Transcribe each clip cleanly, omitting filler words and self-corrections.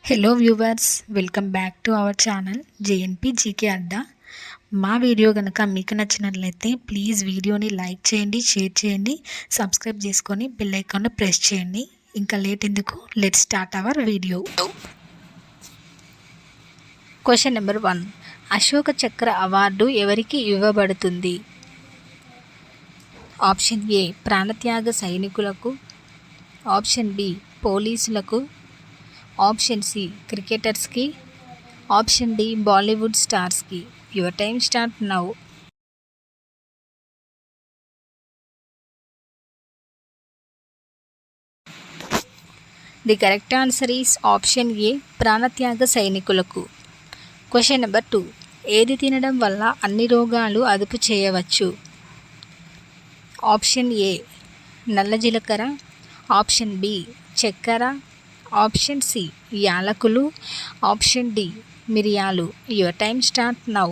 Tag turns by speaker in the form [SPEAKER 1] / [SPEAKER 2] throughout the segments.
[SPEAKER 1] Hello viewers, welcome back to our channel JNP GK అడ్డా. మా video కనుక మీకు నచ్చినట్లయితే ప్లీజ్ వీడియోని లైక్ చేయండి, షేర్ చేయండి, సబ్స్క్రైబ్ చేసుకొని బెల్ ఐకాన్ని ప్రెస్ చేయండి. ఇంకా లేట్ ఎందుకు, let's start our video. Question number 1. Ashoka Chakra award ఎవరికి ఇవ్వబడుతుంది? ఆప్షన్ ఏ ప్రాణత్యాగ సైనికులకు, ఆప్షన్ బి పోలీసులకు, ఆప్షన్ సి క్రికెటర్స్కి, ఆప్షన్ డి బాలీవుడ్ స్టార్స్కి. Your time start now. The correct answer is option A ప్రాణత్యాగ సైనికులకు. Question number 2. ఏది తినడం వల్ల అన్ని రోగాలు అదుపు చేయవచ్చు? ఆప్షన్ ఏ నల్ల జీలకర్ర, ఆప్షన్ బి చక్కెర, ఆప్షన్ సి యాలకులు, ఆప్షన్ డి మిరియాలు. Your time start now.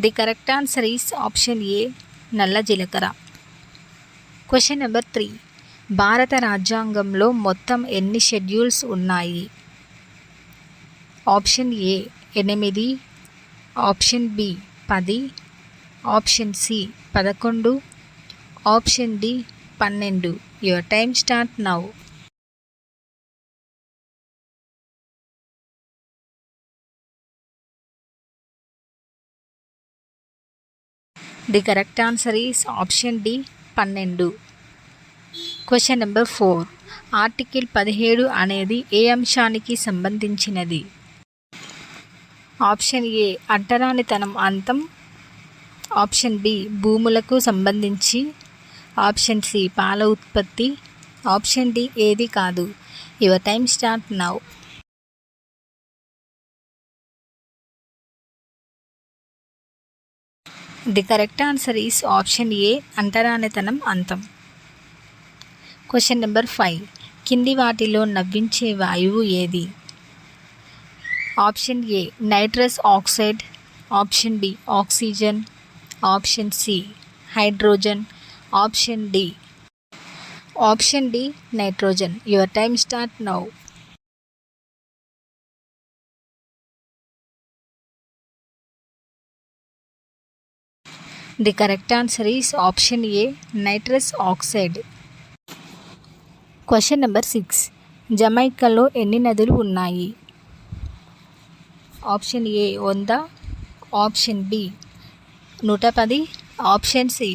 [SPEAKER 1] The correct answer is option A నల్ల జీలకర్ర. Question number 3. భారత రాజ్యాంగంలో మొత్తం ఎన్ని షెడ్యూల్స్ ఉన్నాయి? Option A 8, option B 10, option C 11, option D 12. Your time start now. The correct answer is option D 12. Question number 4. Article 17 అనేది ఏ అంశానికి సంబంధించినది? ఆప్షన్ ఏ అంటరానితనం అంతం, ఆప్షన్ బి భూములకు సంబంధించి, ఆప్షన్ సి పాల ఉత్పత్తి, ఆప్షన్ డి ఏది కాదు. Your time start now. The correct answer is option A అంటరానితనం అంతం. Question number 5. కింది వాటిలో నవ్వించే వాయువు ఏది? Option A nitrous oxide, option B oxygen, option C hydrogen, option D nitrogen. Your time start now. The correct answer is option A nitrous oxide. Question number 6. జమైకాలో ఎన్ని నదులు ఉన్నాయి? Option A 100, option B 110, option C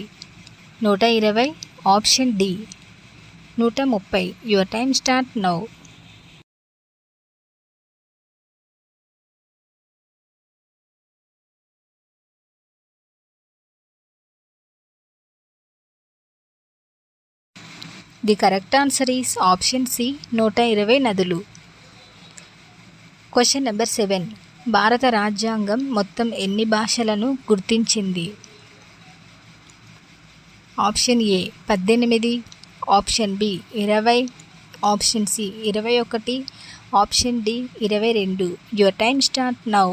[SPEAKER 1] 120, option D 130. Your time start now. The correct answer is option C 120 నదులు. Question number 7. భారత రాజ్యాంగం మొత్తం ఎన్ని భాషలను గుర్తించింది? Option A 18, option B 20, option C 21, option D 22. Your time start now.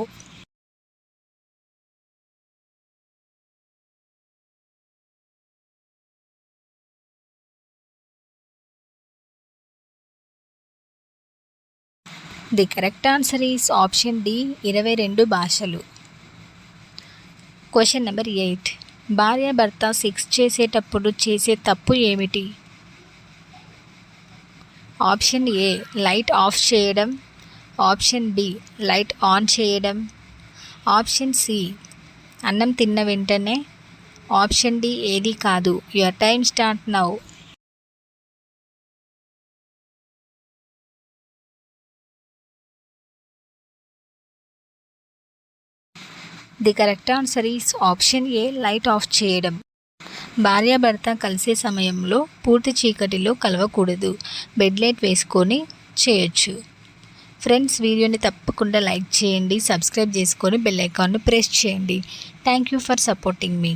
[SPEAKER 1] The correct answer is option D 22 భాషలు. Question number 8. భార్యాభర్త sex చేసేటప్పుడు చేసే తప్పు ఏమిటి? ఆప్షన్ ఏ లైట్ ఆఫ్ చేయడం, ఆప్షన్ బి లైట్ ఆన్ చేయడం, ఆప్షన్ సి అన్నం తిన్న వెంటనే, ఆప్షన్ డి ఏది కాదు. Your time start now. The correct answer is option A light off చేయడం. భార్యాభర్త కలిసే సమయంలో పూర్తి చీకటిలో కలవకూడదు, బెడ్ లైట్ వేసుకొని చేయొచ్చు. ఫ్రెండ్స్, వీడియోని తప్పకుండా లైక్ చేయండి, సబ్స్క్రైబ్ చేసుకొని బెల్ ఐకాన్ని ప్రెస్ చేయండి. Thank you for supporting me.